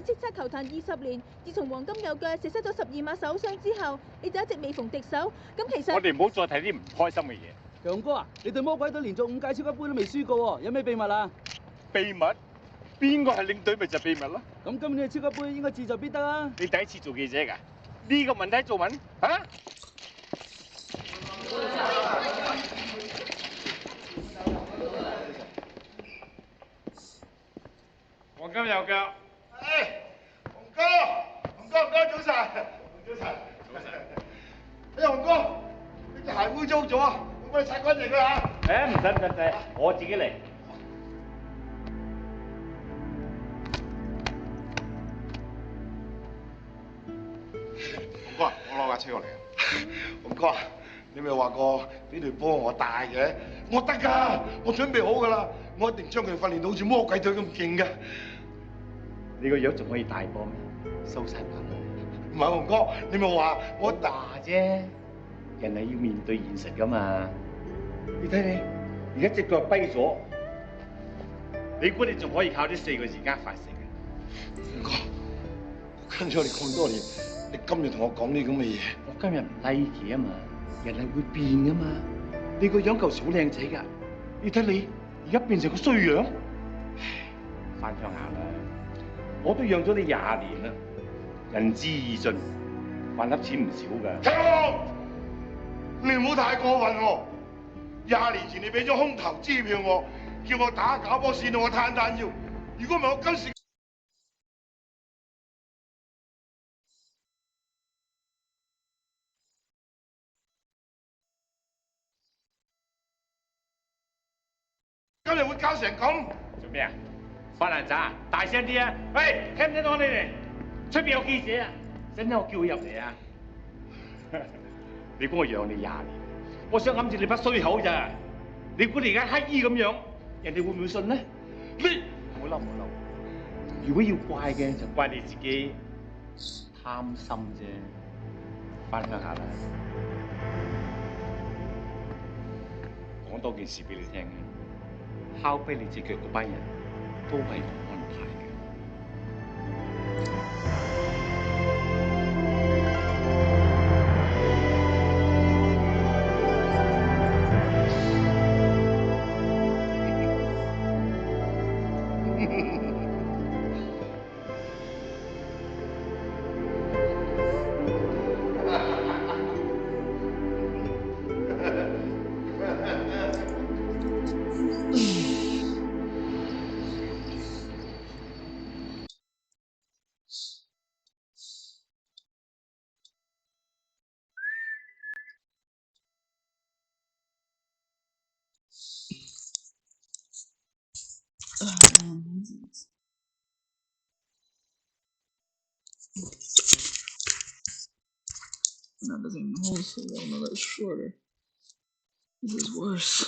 叱咤球壇20年，自從黃金右腳射失咗12碼首傷之後，你就一直未逢敵手。咁其實我哋唔好再睇啲唔開心嘅嘢。強哥啊，你對魔鬼隊連續5屆超級杯都未輸過喎，有咩秘密啊？秘密？邊個係領隊咪就秘密咯？咁今年嘅超級杯應該志在必得啦。你第一次做記者㗎？呢個問題做問嚇？黃金右腳。紅哥，早晨。哎，紅哥，你隻鞋污糟咗啊！我幫你擦乾淨佢嚇。誒，唔使，我自己嚟。紅哥，我攞架車過嚟啊！紅哥，你咪話過呢隊波我帶嘅，我得㗎，我準備好㗎啦，我一定將佢訓練到好似魔鬼隊咁勁㗎。你個樣仲可以大波咩？收晒把啦！唔係紅哥，你咪話我話啫，人係要面對現實㗎嘛。你睇你，而家隻腳跛咗，你估你仲可以靠呢4個字呃飯食嘅？紅哥，我跟咗你咁多年，你今日同我講呢咁嘅嘢，我今日唔 like 啊嘛，人係會變㗎嘛。你個樣舊時好靚仔㗎，你睇你而家變成個衰樣。翻鄉下啦，我都養咗你20年啦，仁至義盡，還粒錢唔少㗎。聽我，你唔好太過分喎。20年前你俾咗空頭支票我，叫我打假波線到我攤腰。如果唔係我今時今日會搞成咁。做咩啊？發爛渣？大聲啲啊！喂，聽唔聽到你哋？出邊有記者啊！使唔使我叫佢入嚟啊？你估我養你20年？我想揞住你把衰口咋？你估你而家乞衣咁樣，人哋會唔會信咧？你唔好嬲，唔好嬲。如果要怪嘅，就怪你自己貪心啫。翻鄉下啦。講多件事俾你聽嘅，敲跛你隻腳嗰班人都係我安排嘅。Another thing also, another shorter. This is worse.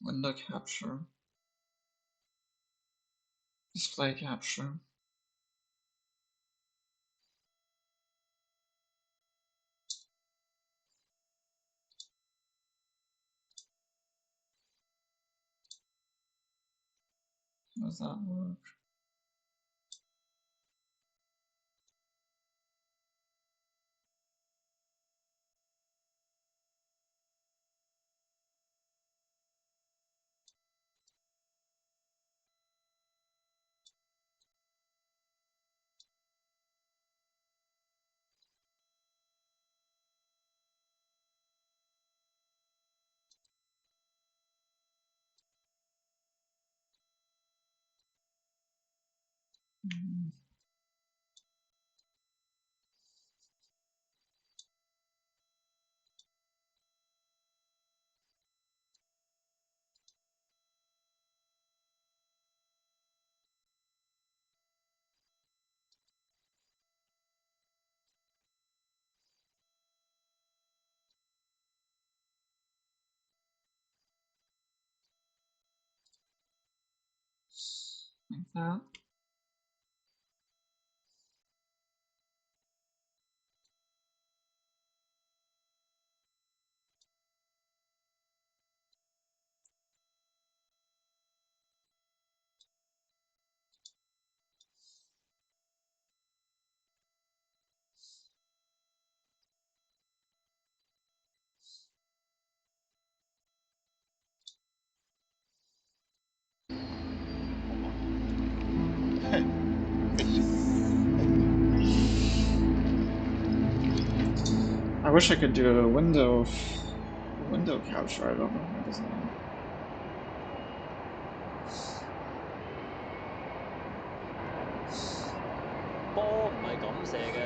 Window capture. Display capture. How does that work? 嗯明白。I wish I could do a window capture. I don't know how to do that. 波唔係咁射嘅。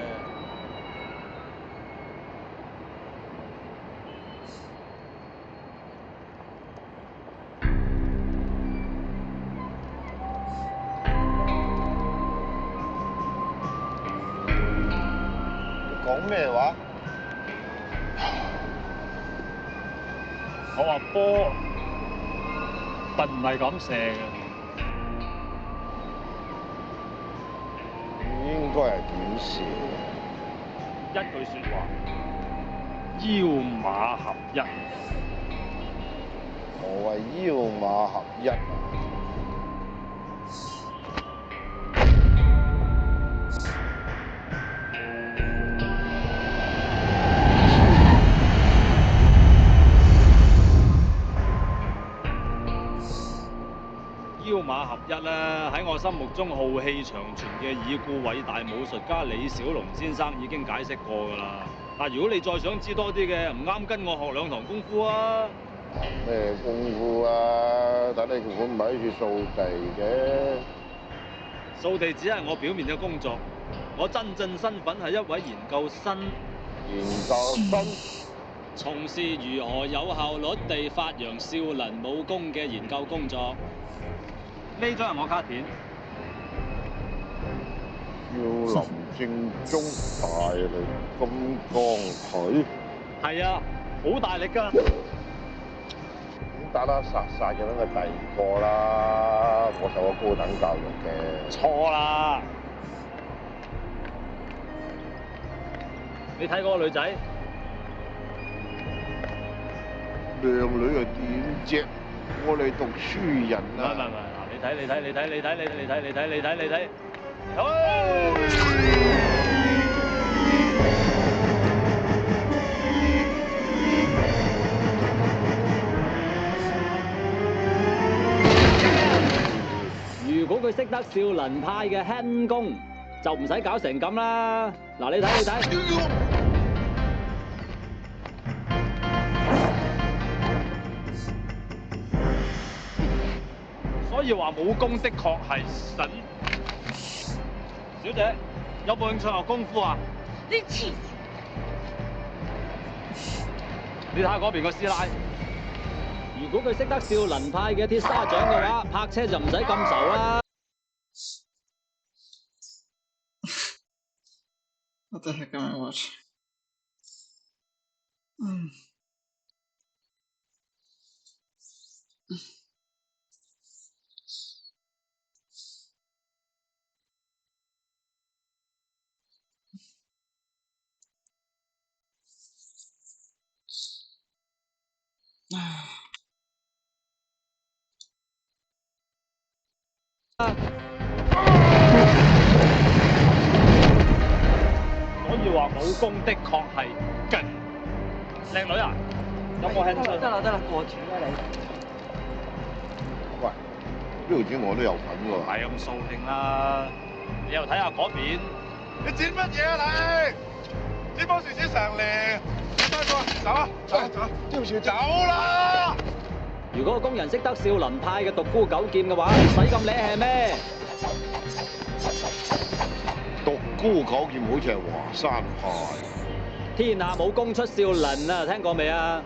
你講咩話？我話波並唔係咁射嘅。應該係點射？一句説話，腰馬合一。我謂腰馬合一啊！腰馬合一咧，喺我心目中浩氣長存嘅已故偉大武術家李小龍先生已經解釋過㗎啦。但如果你再想知多啲嘅，唔啱跟我學兩堂功夫啊！咩功夫啊？等你條款唔係喺處掃地嘅。掃地只係我表面嘅工作，我真正身份係一位研究生。研究生從事如何有效率地發揚少林武功嘅研究工作。呢張係我卡片。少林正宗大力金剛腿。係啊，好大力㗎。打打殺殺嘅咁嘅第二個啦，我受過高等教育嘅。錯啦！你睇嗰個女仔，靚女又點啫？我哋讀書人唔係啊！嗱，你睇，如果佢識得少林派嘅輕功，就唔使搞成咁啦。嗱，你睇。所以話武功的確係神。小姐，有冇興趣學功夫啊？你黐！你睇下嗰邊個師奶。如果佢識得少林派嘅鐵砂掌嘅話，泊車就唔使咁愁啦。What the heck am I watching?所以話武功的確係勁。靚女啊，有冇興趣？得啦，過住啦你。喂，呢條片我都有份唔喎。係咁掃興啦，你又睇下嗰邊。你剪乜嘢啊你？剪波樹剪成年，走啊！走！條樹走啦！如果個工人識得少林派嘅獨孤九劍嘅話，唔使咁叻係咩？孤狗劍好似係華山派。天下武功出少林啊，聽過未啊？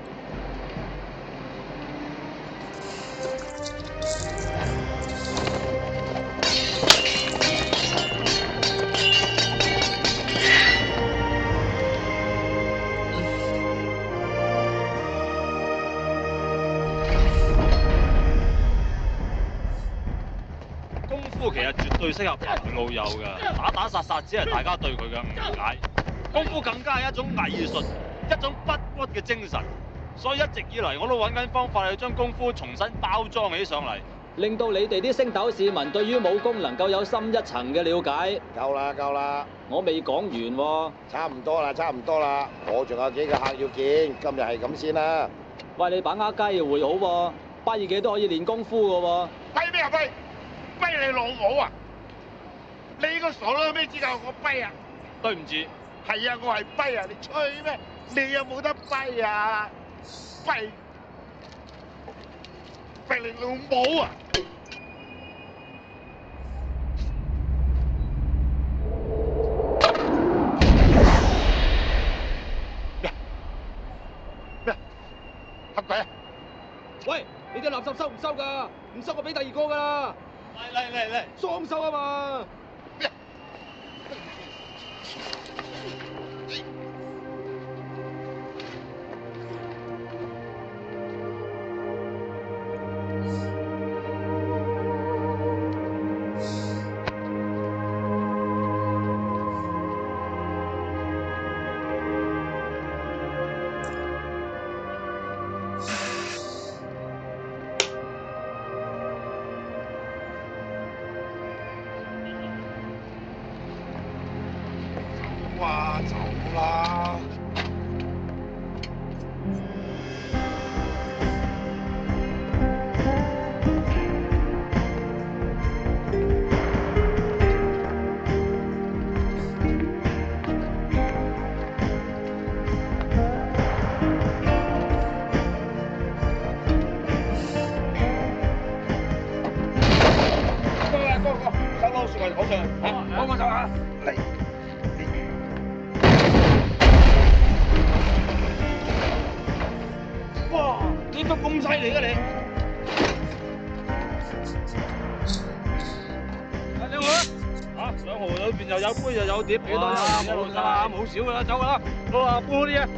功夫其實絕對適合男女老幼㗎，打打殺殺只係大家對佢嘅誤解。功夫更加係一種藝術，一種不屈嘅精神。所以一直以嚟我都揾緊方法去將功夫重新包裝起上嚟，令到你哋啲星斗市民對於武功能夠有深一層嘅了解。夠啦夠啦，我未講完喎。差唔多啦差唔多啦，我仲有幾個客要見，今日係咁先啦。喂，你把握雞會好喎，跛嘅都可以練功夫㗎喎。跛咩啊跛？跛你老母啊！你個傻佬有咩資格我跛啊？對唔住。係啊，我係跛啊！你吹咩？你有冇得跛啊？跛你老母啊！咩？黑鬼啊！喂，你啲垃圾收唔收㗎？唔收我俾第二個㗎啦。嚟，裝修啊嘛。哇，走啦！哥，手攞樹圍攞上嚟，幫我手下嚟。哇！點解咁犀利嘅你？你好啊！上河裏邊又有杯又有碟，幾多有冇㗎啦？冇少㗎啦，走㗎啦！攞啊，搬啲啊！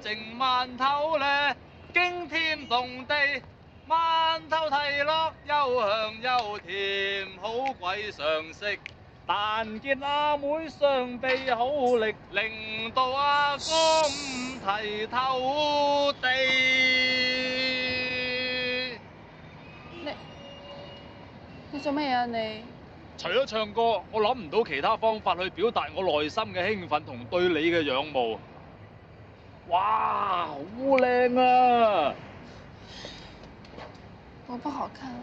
成饅頭咧，驚天動地，饅頭睇落又香又甜，好鬼常食。但見阿妹雙臂好力，令到阿哥五提頭地。你做乜嘢啊你？除咗唱歌，我諗唔到其他方法去表達我內心嘅興奮同對你嘅仰慕。哇，好靚啊！我不好看，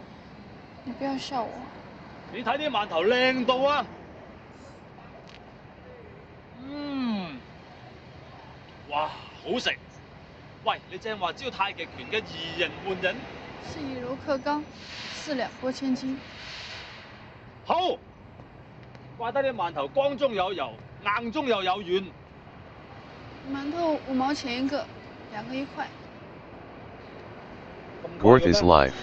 你不要笑我。你睇啲饅頭靚到啊！哇，好食！喂，你正話知道太極拳嘅移形換影？是以柔克剛，4兩撥千斤。好，怪得啲饅頭光中有油，硬中又有軟。饅頭5毛錢一個，2個1塊。Gorth is live.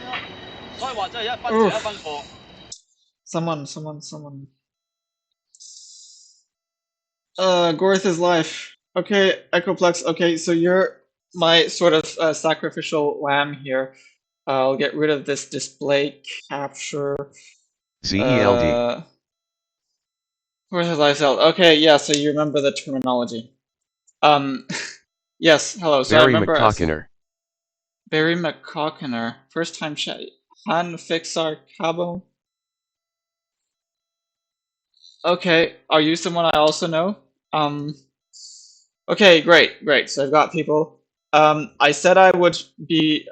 所以話真係一分錢一分貨。Someone. Gorth is live. Okay, Echoplex. Okay, so you're my sort of sacrificial lamb here. I'll get rid of this display capture. ZELD. Gorth is live. Okay, yeah. So you remember the terminology. Yes. Hello. So Barry I remember McCockiner. Barry McCockiner. First time chat. Han Fixar Cabo. Okay, are you someone I also know? Okay, great. So I've got people. I said I would be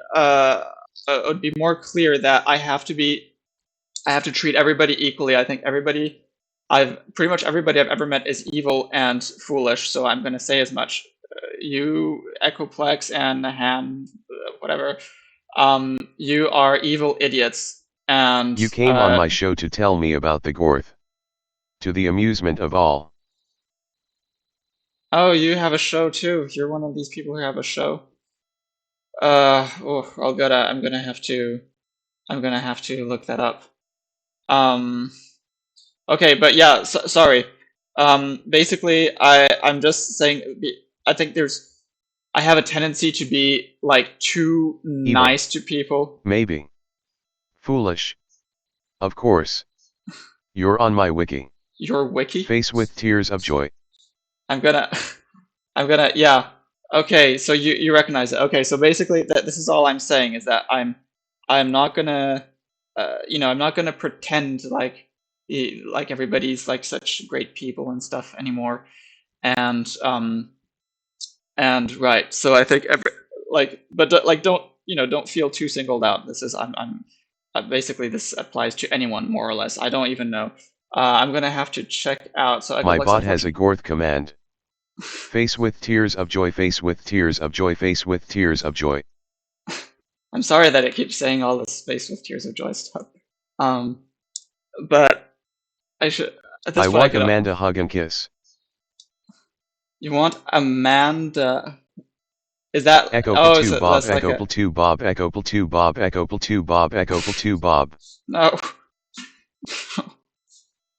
more clear that I have to treat everybody equally. I think pretty much everybody I've ever met is evil and foolish, so I'm gonna say as much. You, Echoplex, and Han, whatever, you are evil idiots, and You came on my show to tell me about the Gorth. To the amusement of all. Oh, you have a show too. You're one of these people who have a show. I'm gonna have to look that up. Okay, but yeah, sorry. Basically, I'm just saying. I think I have a tendency to be like too Evil. nice to people. Maybe. Foolish. Of course. You're on my wiki. Your wiki? Face with tears of joy. I'm gonna, yeah. Okay, so you recognize it. Okay, so basically, this is all I'm saying is that I'm not gonna, I'm not gonna pretend like everybody's like such great people and stuff anymore, and right. So I think don't feel too singled out. This is basically this applies to anyone more or less. I don't even know. I'm gonna have to check out. So my bot has a Gorth command. Face with tears of joy. Face with tears of joy. Face with tears of joy. I'm sorry that it keeps saying all this face with tears of joy stuff. But I should. I want Amanda hug and kiss. You want Amanda? Is that Echo oh, to Bob? Echo like to Bob? Echo to Bob? Echo to Bob? Echo to Bob? No.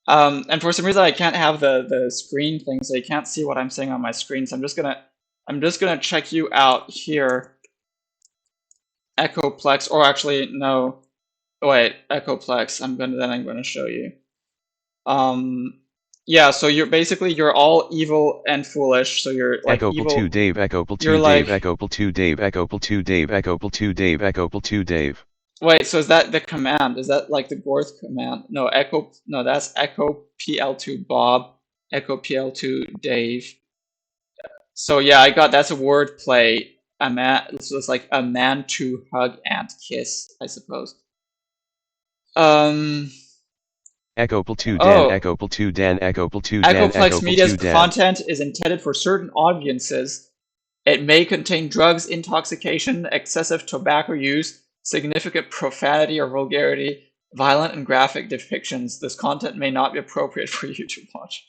And for some reason I can't have the screen thing, so you can't see what I'm saying on my screen. So I'm just gonna check you out here. Echoplex, or actually no, wait, Echoplex. I'm gonna show you. Yeah. So you're all evil and foolish. So you're like Echo evil. to Dave. Echo to Dave. Like, Echo to Dave. Echo to Dave. Echo to Dave. Echo to Dave. Wait, so is that the command? Is that like the Gorth command? No, that's Echo PL2 Bob, Echo PL2 Dave. So yeah, I got that's a word play. So it's like a man to hug and kiss, I suppose. Echo to Dan. Echo to Dan. Echo to Dan. Echoplex Media's content is intended for certain audiences. It may contain drugs, intoxication, excessive tobacco use, significant profanity or vulgarity, violent and graphic depictions. This content may not be appropriate for you to watch.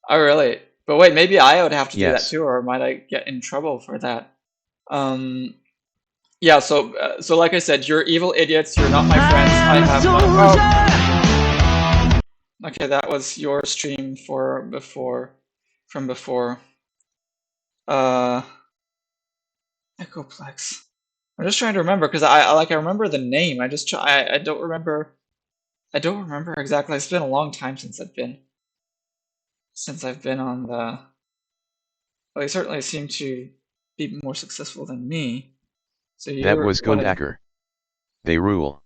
Oh, really? But wait, maybe I would have to do that too, or might I get in trouble for that? Yeah. So like I said, you're evil idiots. You're not my friends. I have. Okay, that was your stream from before. Echoplex. I'm just trying to remember because I remember the name. I don't remember exactly. It's been a long time since I've been. since I've been on the. Well, they certainly seem to be more successful than me. So That you're was one of. Gundaker. They rule.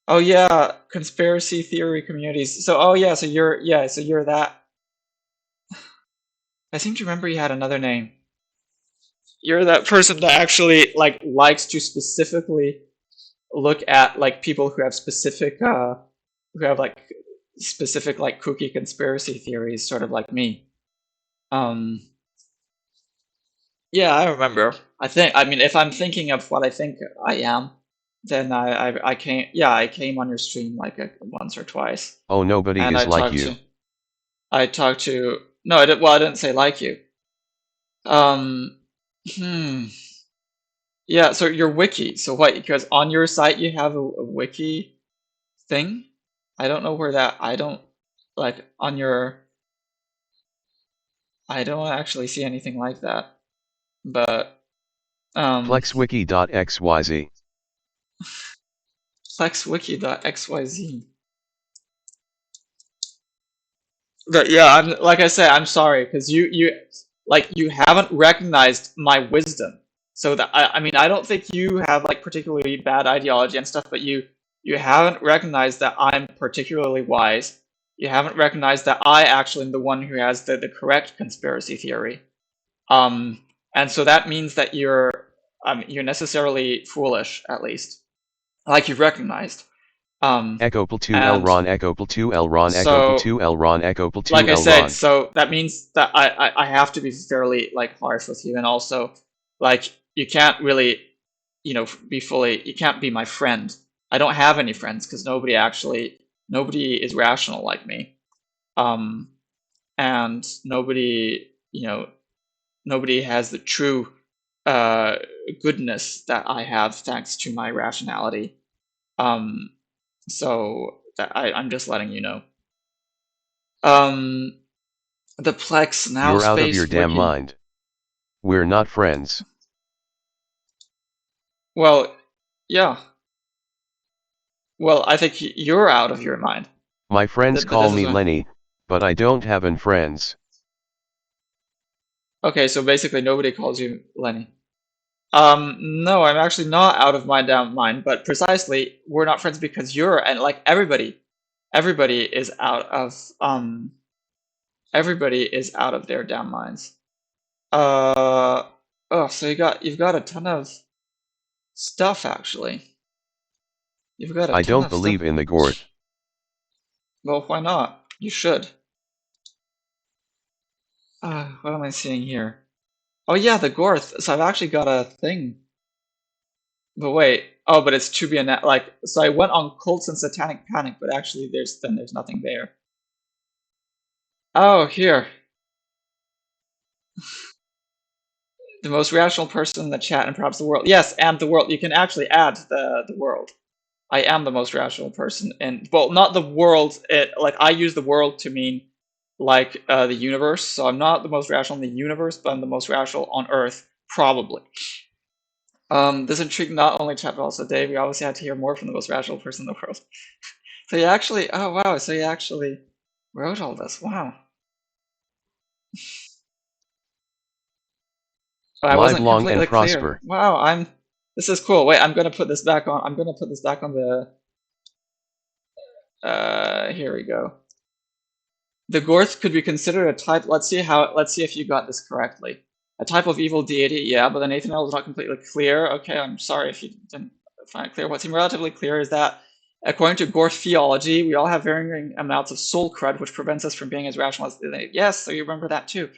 Oh yeah, conspiracy theory communities. So oh yeah, so you're that. I seem to remember you had another name. You're that person that actually like likes to specifically look at like people who have specific like kooky conspiracy theories, sort of like me. Yeah, I remember. I mean, if I'm thinking of what I think I am, then I came on your stream like once or twice, Oh, nobody and is like you. I talked to no, I didn't say like you. Yeah, so your wiki. So what? Because on your site you have a wiki thing. I don't know where that. I don't like on your. I don't actually see anything like that. But Plexwiki.xyz. Plexwiki.xyz. But yeah, like I said, I'm sorry because you haven't recognized my wisdom. So that I mean I don't think you have like particularly bad ideology and stuff, but you haven't recognized that I'm particularly wise. You haven't recognized that I actually am the one who has the correct conspiracy theory. And so that means that you're necessarily foolish, at least, like you've recognized. Echo pl 2 Elron, Echo pl 2 Elron, Echo pl 2 Elron, Echo pl 2 like I Elron. said, so that means that I have to be fairly like harsh with you, and also like you can't really, you can't be my friend. I don't have any friends because nobody is rational like me, and nobody has the true goodness that I have thanks to my rationality. So that I'm just letting you know. The Plex now You're space out of your damn wiki. mind. We're not friends. Well, yeah. Well, I think you're out of your mind. My friends But call this is me a- Lenny, but I don't have any friends. Okay, so basically nobody calls you Lenny. No, I'm actually not out of my damn mind, but precisely we're not friends because you're and like everybody is out of their damn minds. So you've got a ton of stuff actually. You've got a ton I don't of believe stuff. in the Gorth. Well, why not? You should. What am I seeing here? Oh yeah, the Gorth. So I've actually got a thing. But wait. Oh, but it's to be like. So I went on Cults and Satanic Panic, but actually there's nothing there. Oh, here. The most rational person in the chat and perhaps the world. Yes, and the world. You can actually add the world. I am the most rational person, and well, not the world. Like I use the world to mean like the universe. So I'm not the most rational in the universe, but I'm the most rational on Earth, probably. This intrigued not only chat but also Dave. We obviously had to hear more from the most rational person in the world. So you actually, oh wow, so you actually wrote all this. Wow. I wasn't Live long completely and prosper. clear. Wow, this is cool. Wait, I'm gonna put this back on. I'm gonna put this back on the. Here we go. The Gorth could be considered a type. Let's see if you got this correctly. A type of evil deity, yeah, but the Nathaniel is not completely clear. Okay, I'm sorry if you didn't find it clear. What seemed relatively clear is that, according to Gorth theology, we all have varying amounts of soul crud, which prevents us from being as rational as they. Yes, so you remember that too.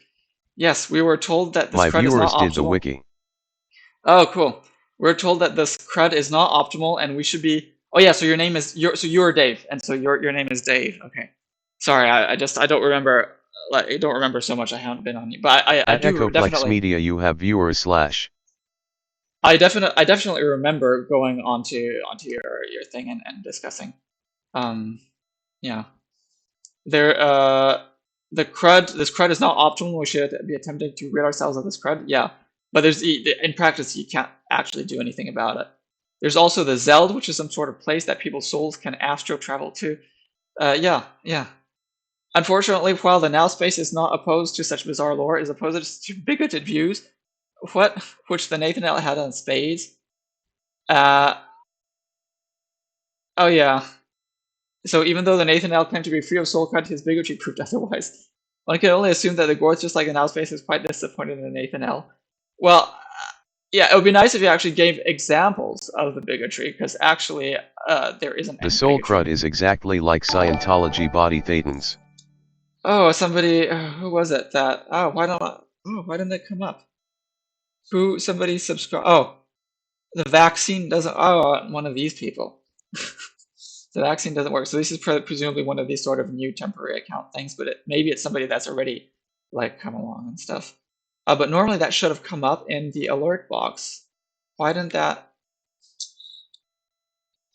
Yes, we were told that this My crud is not viewers optimal. did the wiki. Oh, cool. We're told that this crud is not optimal, and we should be. Oh yeah, so your name is you're Dave, and so your name is Dave. Okay. Sorry, I don't remember. Like, I don't remember so much. I haven't been on you, but I At do Echoplex definitely. Media you have viewers / I definitely remember going onto your thing and discussing. Yeah. This crud is not optimal. We should be attempting to rid ourselves of this crud. Yeah, but in practice you can't actually do anything about it. There's also the Zeld, which is some sort of place that people's souls can astro travel to. Yeah. Unfortunately, while the Now Space is not opposed to such bizarre lore, is opposed to bigoted views, which the Nathan L had on spades. Oh yeah. So even though the Nathan L claimed to be free of soul cut, his bigotry proved otherwise. One can only assume that the Gorth, just like the Now Space, is quite disappointed in the Nathan L. Well, yeah, it would be nice if you actually gave examples of the bigotry, because actually there isn't The any soul bigotry. crud is exactly like Scientology body thetans. Oh, somebody, who was it that, why didn't it come up? Somebody subscribe, the vaccine doesn't, one of these people. The vaccine doesn't work, so this is presumably one of these sort of new temporary account things, but maybe it's somebody that's already, like, come along and stuff. But normally that should have come up in the alert box. Why didn't that?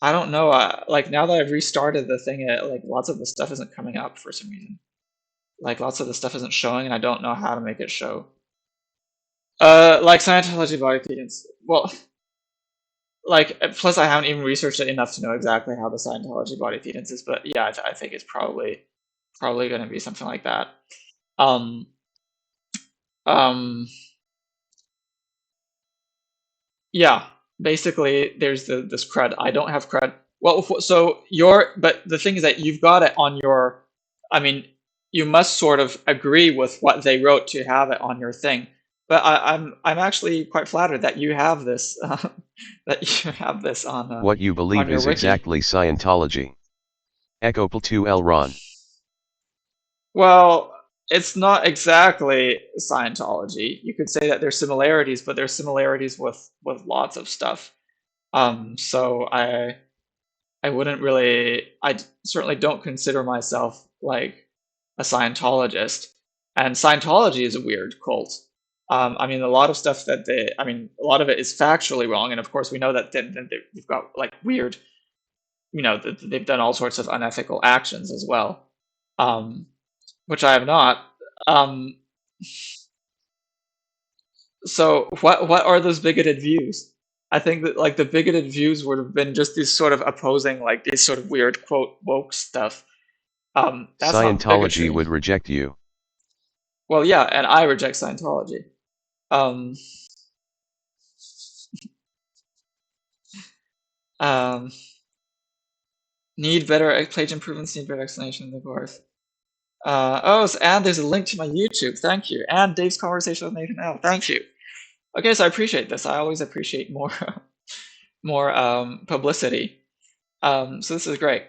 I don't know, like, now that I've restarted the thing, like, lots of the stuff isn't coming up for some reason. Like, lots of the stuff isn't showing, and I don't know how to make it show. Like Scientology body thetans. Well, like, plus I haven't even researched it enough to know exactly how the Scientology body thetans is, but yeah, I think it's probably going to be something like that. Yeah, basically, there's this crud. I don't have crud. Well, so but the thing is that you've got it on your, I mean, you must sort of agree with what they wrote to have it on your thing. But I'm actually quite flattered that you have this, that you have this on. What you believe is wiki. exactly Scientology. Echo Pl2 L Ron. Well, it's not exactly Scientology. You could say that there's similarities, but there's similarities with lots of stuff. So I wouldn't really, I certainly don't consider myself like a Scientologist. And Scientology is a weird cult. I mean, a lot of stuff that a lot of it is factually wrong, and of course we know that they've got like weird, they've done all sorts of unethical actions as well, which I have not. So what are those bigoted views? I think that like the bigoted views would have been just these sort of opposing, like these sort of weird quote woke stuff. That's Scientology would reject you. Well, yeah, and I reject Scientology. Need better page improvements, need better explanation of the Gorth. And there's a link to my YouTube, thank you. And Dave's conversation with Nathan L, thank you. Okay, so I appreciate this. I always appreciate more publicity. So this is great.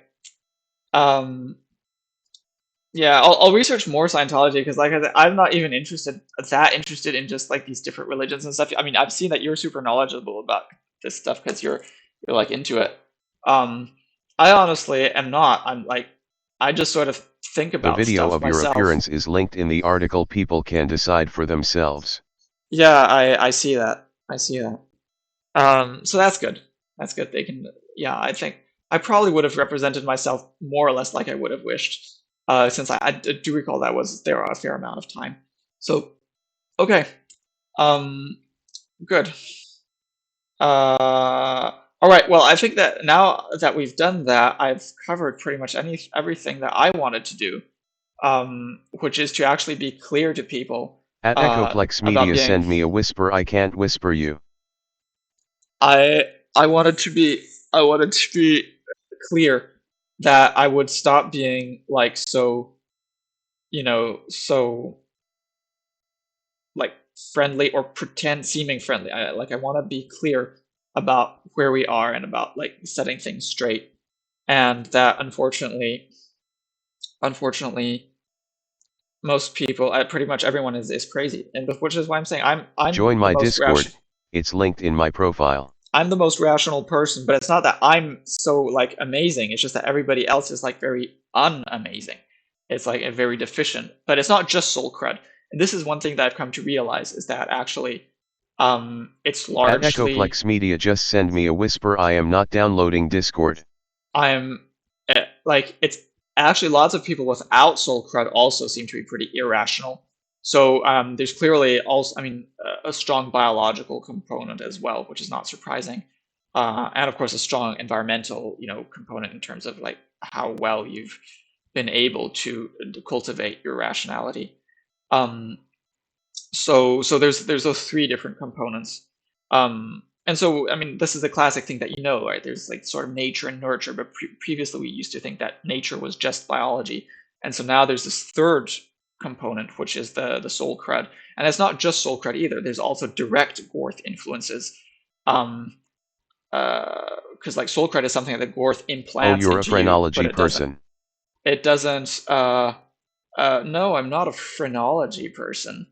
Yeah, I'll research more Scientology, because like I said, I'm not even that interested in just like these different religions and stuff. I mean, I've seen that you're super knowledgeable about this stuff because you're like into it. I honestly am not. I'm like, I just sort of think about the video stuff of myself. Your appearance is linked in the article. People can decide for themselves. Yeah, I see that. I see that. So that's good. That's good. They can. Yeah, I think I probably would have represented myself more or less like I would have wished. Since I do recall that was there a fair amount of time. So, okay, good. All right. Well, I think that now that we've done that, I've covered pretty much everything that I wanted to do, which is to actually be clear to people. At Echoplex Media, send me a whisper. I can't whisper you. I wanted to be clear that I would stop being like so like friendly or seeming friendly. I want to be clear about where we are and about like setting things straight, and that unfortunately most people, pretty much everyone is crazy, and which is why I'm saying I'm join my Discord. It's linked in my profile. I'm the most rational person, but it's not that I'm so like amazing. It's just that everybody else is like very unamazing. It's like a very deficient, but it's not just soul crud. And this is one thing that I've come to realize is that actually, it's largely. At Echoplex Media, just send me a whisper. I am not downloading Discord. It's actually lots of people without soul crud also seem to be pretty irrational. So there's clearly also, a strong biological component as well, which is not surprising, and of course a strong environmental, component in terms of like how well you've been able to cultivate your rationality. So there's those three different components. And so, I mean, this is a classic thing that you know, right? There's like sort of nature and nurture, but previously we used to think that nature was just biology. And so now there's this third component, which is the soul cred. And it's not just soul cred either. There's also direct Gorth influences. Because like soul cred is something that Gorth implants Oh, you're a into phrenology you, but person. it doesn't, no, I'm not a phrenology person.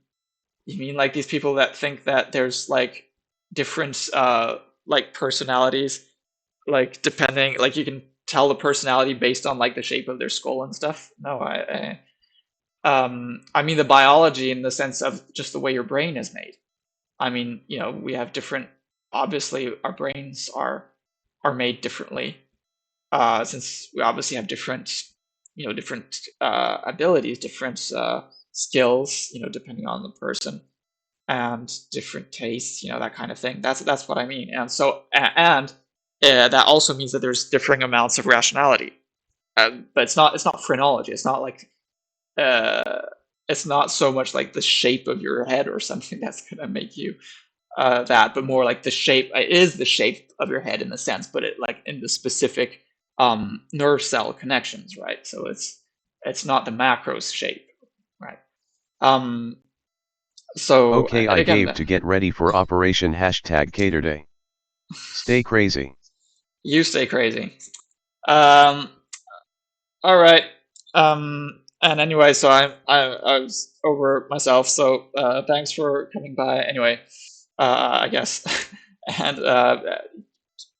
You mean like these people that think that there's like different like personalities, like depending, like you can tell the personality based on like the shape of their skull and stuff? No, I mean the biology in the sense of just the way your brain is made. I mean, you know, we have different, obviously our brains are made differently, since we obviously have different, you know, different abilities, different skills, you know, depending on the person, and different tastes, you know, that kind of thing. That's what I mean. And so that also means that there's differing amounts of rationality, but it's not phrenology. It's not like it's not so much like the shape of your head or something that's gonna make you that, but more like the shape. It is the shape of your head in a sense, but it like in the specific nerve cell connections, right? So it's not the macro shape, right? So Okay, I again, gave to get ready for Operation #Caterday. Stay crazy. You stay crazy. All right. And anyway, so I was over myself. So thanks for coming by. Anyway, I guess, and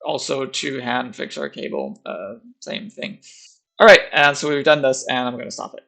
also to hand fix our cable. Same thing. All right, and so we've done this, and I'm going to stop it.